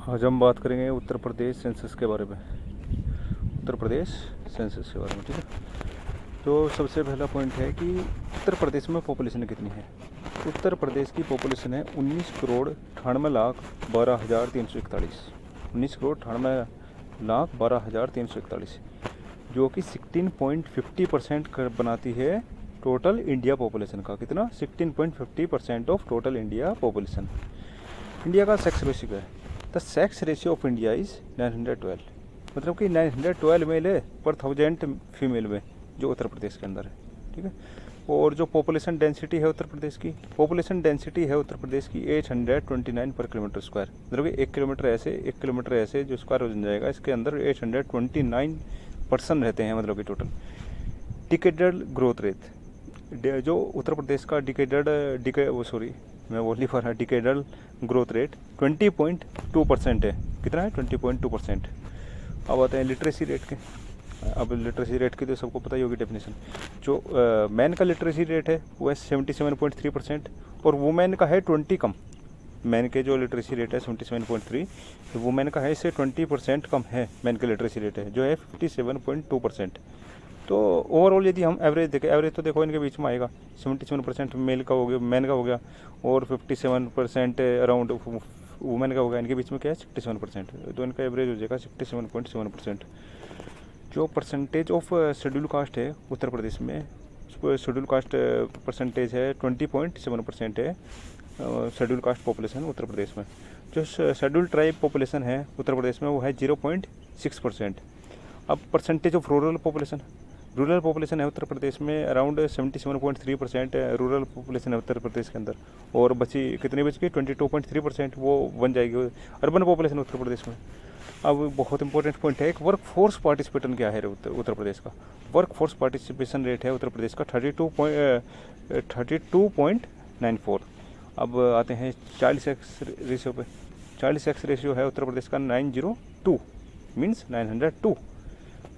आज हम बात करेंगे उत्तर प्रदेश सेंसस के बारे में। उत्तर प्रदेश सेंसस के बारे में, ठीक है। तो सबसे पहला पॉइंट है कि उत्तर प्रदेश में पॉपुलेशन कितनी है। उत्तर प्रदेश की पॉपुलेशन है 19,98,12,341। 19,98,12,341, जो कि 16.50% बनाती है टोटल इंडिया पॉपुलेशन का। कितना? 16.50% of total India population. India का सेक्स रेशियो क्या है? The sex ratio of India is 912, मतलब कि 912 मेल है पर 1000 फीमेल में, जो उत्तर प्रदेश के अंदर है, ठीक है। और जो पॉपुलेशन डेंसिटी है उत्तर प्रदेश की, पॉपुलेशन डेंसिटी है उत्तर प्रदेश की 829 पर किलोमीटर स्क्वायर, मतलब कि 1 किलोमीटर ऐसे जो स्क्वायर हो जाएगा, इसके अंदर 829 पर्सन रहते हैं, मतलब कि टोटल। डिकेडल ग्रोथ रेट, जो उत्तर प्रदेश का डिकेडल ग्रोथ रेट 20.2% है। कितना है? 20.2%। अब आते हैं लिटरेसी रेट के। अब लिटरेसी रेट की तो सबको पता ही होगी डेफिनेशन। जो मैन का लिटरेसी रेट है वो है 77.3%, और वुमेन का है 20 कम। मैन के जो लिटरेसी रेट है 77.3, वुमेन का है इससे 20% कम है। मैन का लिटरेसी रेट है जो है 57.2%। तो ओवरऑल यदि हम एवरेज देखें, एवरेज तो देखो इनके बीच में आएगा। 77% मेल का हो गया, मैन का हो गया, और 57% अराउंड वुमेन का हो गया। इनके बीच में क्या है? 67%। तो इनका एवरेज हो जाएगा 67.7%। जो परसेंटेज ऑफ शेड्यूल कास्ट है उत्तर प्रदेश में, शेड्यूल कास्ट परसेंटेज है 20.7% है। Schedule caste population Uttar Pradesh में। जो शेड्यूल ट्राइब पॉपुलेशन है उत्तर प्रदेश में वो है 0.6%। अब परसेंटेज ऑफ रूरल पॉपुलेशन है उत्तर प्रदेश में अराउंड 77.3% रूरल पॉपुलेशन है उत्तर प्रदेश के अंदर। और बची कितनी बच गई? 22.3%, वो बन जाएगी अर्बन पॉपुलेशन उत्तर प्रदेश में। अब बहुत इंपॉर्टेंट पॉइंट है, एक वर्क फोर्स पार्टिसिपेशन क्या है उत्तर प्रदेश का। वर्क फोर्स पार्टिसिपेशन रेट है उत्तर प्रदेश का 32.94। अब आते हैं चाइल्ड सेक्स रेशियो पे। चाइल्ड सेक्स रेशियो है उत्तर प्रदेश का 902, मीन्स 902।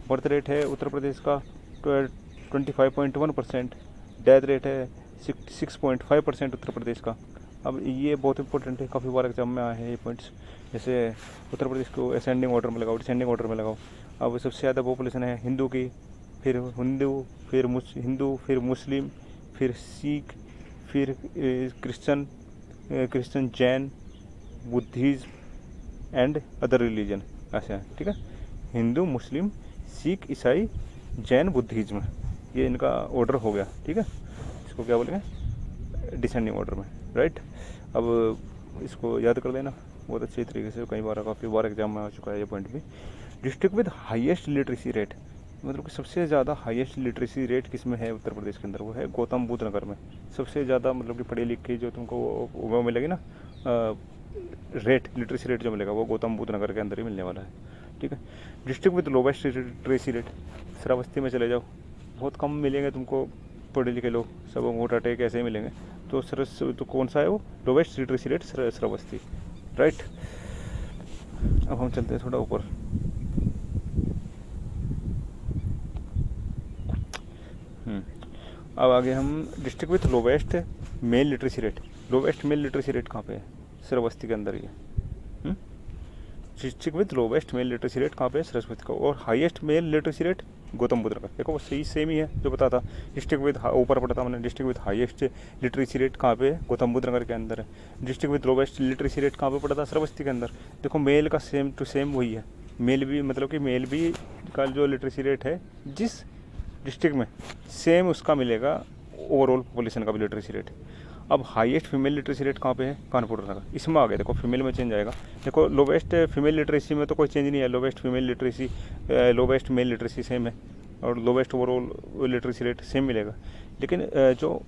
बर्थ रेट है उत्तर प्रदेश का 25.1%। डेथ रेट है 6.5% उत्तर प्रदेश का। अब ये बहुत इंपॉर्टेंट है, काफ़ी बार एग्जाम में आए हैं ये पॉइंट्स। जैसे उत्तर प्रदेश को असेंडिंग ऑर्डर में लगाओ, डिसेंडिंग ऑर्डर में लगाओ। अब सबसे ज़्यादा पॉपुलेशन है हिंदू की, फिर मुस्लिम, फिर सिख, फिर Christian, Jain, Buddhism and other religion, ऐसे हैं, ठीक है। हिंदू, मुस्लिम, सिख, ईसाई, जैन, बुद्धिज़्म, ये इनका ऑर्डर हो गया, ठीक है। इसको क्या बोलेंगे? डिसेंडिंग ऑर्डर में, राइट। अब इसको याद कर लेना बहुत अच्छी तरीके से, कई बार काफ़ी बार एग्जाम में आ चुका है ये पॉइंट भी। District with highest literacy rate, मतलब कि सबसे ज़्यादा हाईएस्ट लिटरेसी रेट किस में है उत्तर प्रदेश के अंदर? वो है गौतम बुद्ध नगर में। सबसे ज़्यादा मतलब कि पढ़े लिखे जो तुमको वो मिलेगी ना लिटरेसी रेट जो मिलेगा वो गौतम बुद्ध नगर के अंदर ही मिलने वाला है, ठीक है। District with lowest literacy rate, Shravasti में चले जाओ, बहुत कम मिलेंगे तुमको पढ़े लिखे लोग, सब वोट अटैक ऐसे ही मिलेंगे। तो कौन सा है वो? Lowest literacy rate Shravasti, right. अब हम चलते हैं थोड़ा ऊपर। अब आगे हम district with lowest male literacy rate. Lowest male literacy rate कहाँ पे है? श्रावस्ती के अंदर ही है। District with lowest male literacy rate कहाँ पे है? सरस्वती का। और highest male literacy rate Gautam Buddh Nagar. देखो वो सेम ही है जो बता था। डिस्ट्रिक्ट विद ऊपर पढ़ा था मैंने, district with highest literacy rate कहाँ पे है? गौतम बुद्ध नगर के अंदर है। District with lowest literacy rate कहाँ पे पढ़ा था? श्रावस्ती के अंदर। देखो मेल का सेम टू सेम वही है। मेल भी मतलब कि मेल भी का जो लिटरेसी रेट है जिस डिस्ट्रिक्ट में, सेम उसका मिलेगा ओवरऑल पॉपुलेशन का भी लिटरेसी रेट। अब हाईएस्ट फीमेल लिटरेसी रेट कहाँ पे है? कानपुर नगर। इसमें आ गया, देखो फीमेल में चेंज आएगा। देखो लोवेस्ट फीमेल लिटरेसी में तो कोई चेंज नहीं है, lowest female literacy, lowest male literacy same है, और lowest overall literacy rate same मिलेगा। लेकिन जो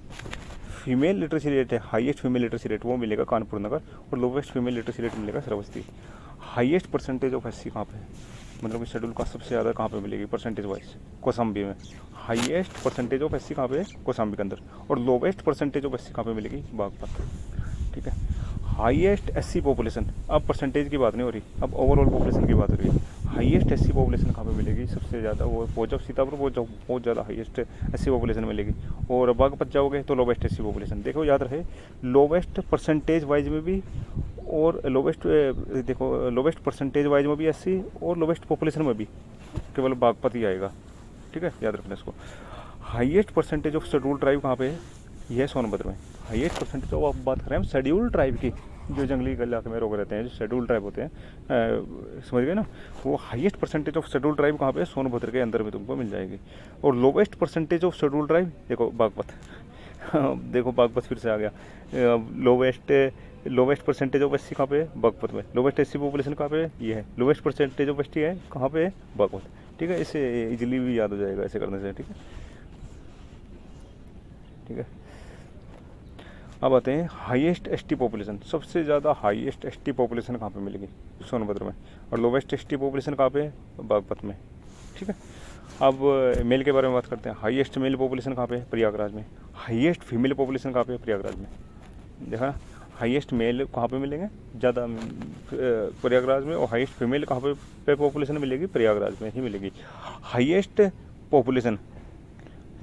फीमेल लिटरेसी रेट है, हाईएस्ट फीमेल लिटरेसी रेट, वो मिलेगा कानपुर नगर, और लोवेस्ट फीमेल लिटरेसी रेट मिलेगा Shravasti. Highest percentage of SC कहाँ पे है? मतलब कि शेड्यूल कास्ट सबसे ज़्यादा कहाँ पे मिलेगी परसेंटेज वाइज? कौशाम्बी में। हाईएस्ट परसेंटेज ऑफ एससी कहाँ पे है? कौशाम्बी के अंदर। और लोवेस्ट परसेंटेज ऑफ एससी कहाँ पे मिलेगी? बागपत, ठीक है। हाईएस्ट एससी पॉपुलेशन, अब परसेंटेज की बात नहीं हो रही, अब ओवरऑल पॉपुलेशन की बात हो रही है। हाईएस्ट एससी पॉपुलेशन कहाँ पे मिलेगी सबसे ज़्यादा? वो पहुँच जाओ सीतापुर, बहुत ज़्यादा हाईएस्ट एससी पॉपुलेशन मिलेगी। और बागपत जाओगे तो लोवेस्ट एससी पॉपुलेशन। देखो याद रहे, लोवेस्ट परसेंटेज वाइज में भी और लोवेस्ट देखो लोवेस्ट परसेंटेज वाइज में भी एससी और लोवेस्ट पॉपुलेशन में भी केवल बागपत ही आएगा, ठीक है, याद रखना इसको। Highest percentage of schedule tribe कहाँ पे है? यह है सोनभद्र में। हाईएस्ट परसेंटेज ऑफ, आप बात कर रहे हैं शेड्यूल ट्राइब की, जो जंगली इलाके में लोग रहते हैं, जो शेड्यूल ट्राइब होते हैं, समझ गए ना, वो highest percentage of schedule tribe कहाँ पे है? सोनभद्र के अंदर में तुमको मिल जाएगी। और lowest percentage of schedule tribe देखो बागपत देखो बागपत फिर से आ गया। लोवेस्ट परसेंटेज ऑफ एससी कहाँ पे है? बागपत में। लोवेस्ट एससी पॉपुलेशन कहाँ पे है? ये है। लोवेस्ट परसेंटेज ऑफ एसटी है कहाँ पे है? बागपत, ठीक है। इससे इजीली भी याद हो जाएगा ऐसे करने से, ठीक है, ठीक है। अब आते हैं हाईएस्ट एसटी पॉपुलेशन। सबसे ज़्यादा हाईएस्ट एसटी पॉपुलेशन कहाँ पे मिलेगी? सोनभद्र में। और लोवेस्ट एसटी पॉपुलेशन कहाँ पे है? बागपत में, ठीक है। अब मेल के बारे में बात करते हैं। हाईएस्ट मेल पॉपुलेशन कहाँ पे है? प्रयागराज में। हाईएस्ट फीमेल पॉपुलेशन कहाँ पे है? प्रयागराज में। देखा, हाईएस्ट मेल कहाँ पे मिलेंगे? ज़्यादा प्रयागराज में। और हाईएस्ट फीमेल कहाँ पे पॉपुलेशन मिलेगी? प्रयागराज में ही मिलेगी। हाईएस्ट पॉपुलेशन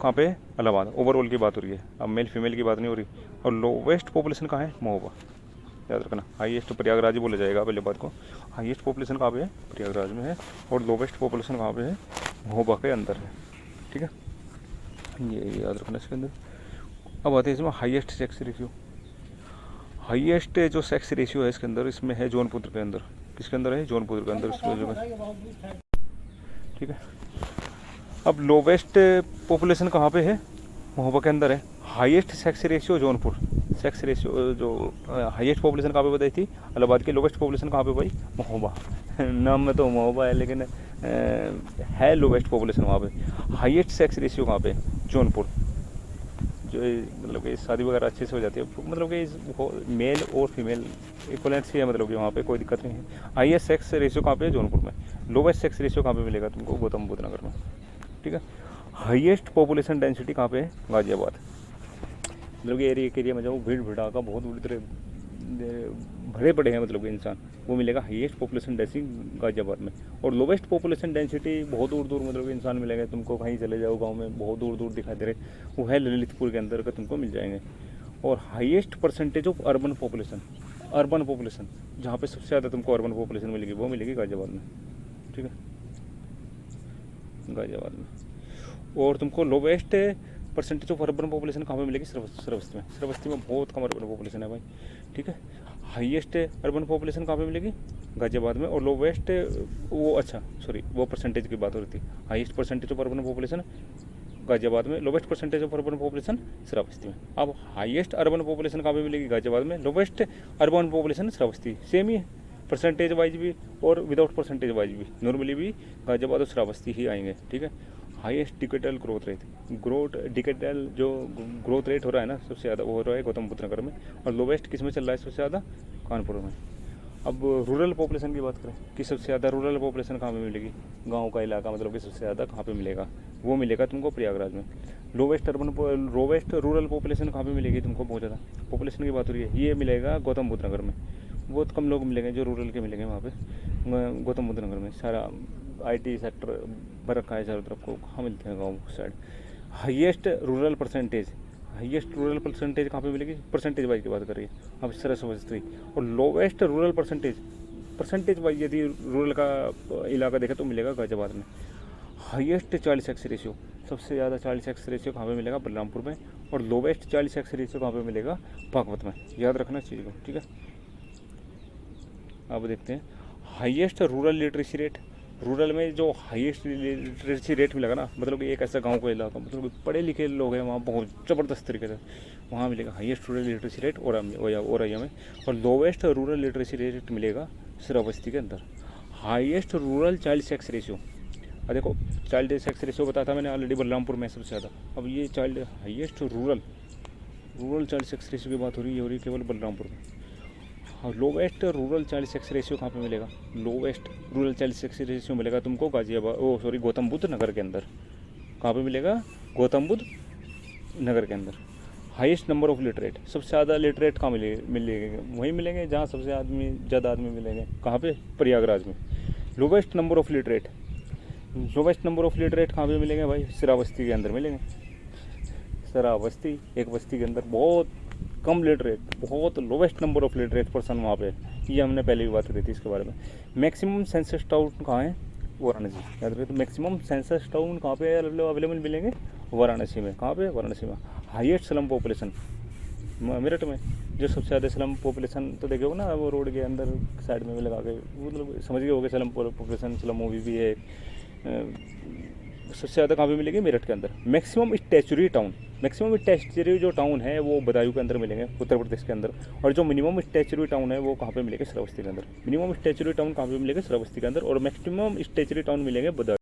कहाँ पे? इलाहाबाद। ओवरऑल की बात हो रही है, अब मेल फीमेल की बात नहीं हो रही। और लोवेस्ट पॉपुलेशन कहाँ है? महोबा, याद रखना। हाईएस्ट प्रयागराज ही बोला जाएगा पहले बात को। हाईएस्ट पॉपुलेशन कहाँ पे है? प्रयागराज में है। और लोवेस्ट पॉपुलेशन कहाँ पे है? महोबा के अंदर है, ठीक है, ये याद रखना इसके अंदर। अब आते हैं इसमें हाईएस्ट सेक्स रेशियो। हाईएस्ट जो सेक्स रेशियो है इसके अंदर, इसमें है जौनपुर के अंदर। किसके अंदर है? जौनपुर के अंदर, ठीक है। अब लोवेस्ट पॉपुलेशन कहाँ पे है? महोबा के अंदर है। Highest sex ratio Jaunpur. Sex ratio जो हाईएस्ट पॉपुलेशन कहाँ पे बताई थी? इलाहाबाद की। लोवेस्ट पॉपुलेशन कहाँ पे भाई? महोबा नाम में तो महोबा है, लेकिन है लोवेस्ट पॉपुलेशन वहाँ पे। हाईएस्ट सेक्स रेशियो कहाँ पे? जौनपुर। जो मतलब कि शादी वगैरह अच्छे से हो जाती है, मतलब कि मेल और फीमेल इक्वलेंसी है, मतलब कि वहाँ पे कोई दिक्कत नहीं है। हाईएस्ट सेक्स रेशियो कहाँ पे है? जौनपुर में। लोवेस्ट सेक्स रेशियो कहाँ पे मिलेगा तुमको? गौतम बुद्ध नगर में, ठीक है। हाईएस्ट पॉपुलेशन डेंसिटी कहाँ पे है? गाजियाबाद। मतलब कि एरिया में जाओ, भीड़ भड़ाका बहुत बुरी तरह भरे पड़े हैं, मतलब कि इंसान, वो मिलेगा हाईएस्ट पॉपुलेशन डेंसिटी गाजियाबाद में। और लोवेस्ट पॉपुलेशन डेंसिटी बहुत दूर दूर, मतलब कि इंसान मिलेगा तुमको, कहीं चले जाओ गांव में बहुत दूर दूर दिखाई दे रहे, वो है ललितपुर के अंदर का, तुमको मिल जाएंगे। और highest percentage of urban population जहाँ पे सबसे ज़्यादा तुमको अर्बन पॉपुलेशन मिलेगी, वो मिलेगी गाजियाबाद में, ठीक है, गाजियाबाद में। और तुमको lowest percentage of urban population कहाँ पे मिलेगी? श्रावस्ती में। श्रावस्ती में बहुत कम अर्बन पॉपुलेशन है भाई, ठीक है। हाईएस्ट अर्बन पॉपुलेशन कहाँ पे मिलेगी? गाजियाबाद में। और लोवेस्ट वो परसेंटेज की बात हो रही थी। Highest percentage of urban population Ghaziabad में, lowest percentage of urban population Shravasti में। अब हाईएस्ट अर्बन पॉपुलेशन कहाँ पे मिलेगी? गाजियाबाद में। Lowest urban population Shravasti, same ही है परसेंटेज वाइज भी और विदाउट परसेंटेज वाइज भी। नॉर्मली भी गाजियाबाद और श्रावस्ती ही आएंगे, ठीक है। हाईएस्ट डिकेटल ग्रोथ रेट हो रहा है ना सबसे ज़्यादा, वो हो रहा है गौतम बुद्ध नगर में। और लोवेस्ट किस में चल रहा है सबसे ज़्यादा? कानपुर में। अब रूरल पॉपुलेशन की बात करें कि सबसे ज़्यादा रूरल पॉपुलेशन कहाँ पे मिलेगी? गांव का इलाका, मतलब कि सबसे ज़्यादा कहाँ पे मिलेगा? वो मिलेगा तुमको प्रयागराज में। लोवेस्ट रूरल पॉपुलेशन कहाँ पे मिलेगी तुमको? बहुत ज़्यादा पॉपुलेशन की बात हो रही है, ये मिलेगा गौतम बुद्ध नगर में। बहुत कम लोग मिलेंगे जो रूरल के मिलेंगे वहाँ पे गौतम बुद्ध नगर में। सारा IT सेक्टर भर रखा है चारों तरफ को, कहाँ मिलते हैं? गाँव साइड। हाईएस्ट रूरल परसेंटेज कहाँ पे मिलेगी? परसेंटेज वाइज की बात करिए अब, सरस्वती। और लोवेस्ट रूरल परसेंटेज वाइज यदि रूरल का इलाका देखें तो मिलेगा गाजियाबाद में। हाईएस्ट चाइल्ड सेक्स रेशियो, सबसे ज़्यादा चाइल्ड सेक्स रेशियो कहाँ पे मिलेगा? बलरामपुर में। और लोवेस्ट चाइल्ड सेक्स रेशियो कहाँ पे मिलेगा? बागपत में। याद रखना इस चीज़ को, ठीक है। अब देखते हैं highest rural literacy rate. Rural में जो हाईएस्ट लिटरेसी रेट मिलेगा ना, मतलब कि एक ऐसा गांव का इलाका, मतलब कि पढ़े लिखे लोग हैं वहाँ बहुत ज़बरदस्त तरीके से, वहाँ मिलेगा highest rural literacy rate Auraiya में। और लोवेस्ट रूरल लिटरेसी रेट मिलेगा श्रावस्ती के अंदर। Highest rural child sex ratio, देखो चाइल्ड सेक्स रेशियो बताया था मैंने ऑलरेडी, बलरामपुर में सबसे ज़्यादा। अब ये highest rural child sex ratio की बात हो रही है केवल बलरामपुर में। हाँ, lowest rural child sex ratio कहाँ पे मिलेगा? Lowest rural child sex ratio मिलेगा तुमको गौतम बुद्ध नगर के अंदर। कहाँ पे मिलेगा? गौतम बुद्ध नगर के अंदर। हाईएस्ट नंबर ऑफ लिटरेट, सबसे ज़्यादा लिटरेट कहाँ मिलेंगे? वहीं मिलेंगे जहाँ सबसे ज़्यादा आदमी मिलेंगे। कहाँ पे? प्रयागराज में। लोवेस्ट नंबर ऑफ लिटरेट कहाँ पे मिलेंगे भाई? श्रावस्ती के अंदर मिलेंगे। श्रावस्ती एक बस्ती के अंदर बहुत कम लिटरेट, बहुत lowest number of literate person वहाँ पे, ये हमने पहले भी बात करी थी इसके बारे में। मैक्सिमम सेंसस टाउन कहाँ है? वाराणसी। याद रखिए, तो मैक्सिमम सेंसस टाउन कहाँ पे अवेलेबल मिलेंगे? वाराणसी में। कहाँ पे? वाराणसी में। हाईएस्ट स्लम पॉपुलेशन मेरठ में, जो सबसे ज़्यादा स्लम पॉपुलेशन तो देखे होगा ना, वो रोड के अंदर साइड में भी लगा के, मतलब समझ गए होगे स्लम पॉपुलेशन, स्लम मूवी भी है। सबसे ज़्यादा कहाँ पे मिलेगी? मेरठ के अंदर। Maximum statutory town, maximum statutory जो टाउन है वो बदायूं के अंदर मिलेंगे, उत्तर प्रदेश के अंदर। और जो मिनिमम स्टैचुरी टाउन है वो कहाँ पे मिलेगा? श्रावस्ती के अंदर। मिनिमम स्टैचुरी टाउन कहाँ पे मिलेगा? श्रावस्ती के अंदर। और मैक्सिमम स्टैचुरी टाउन मिलेंगे बदायूं।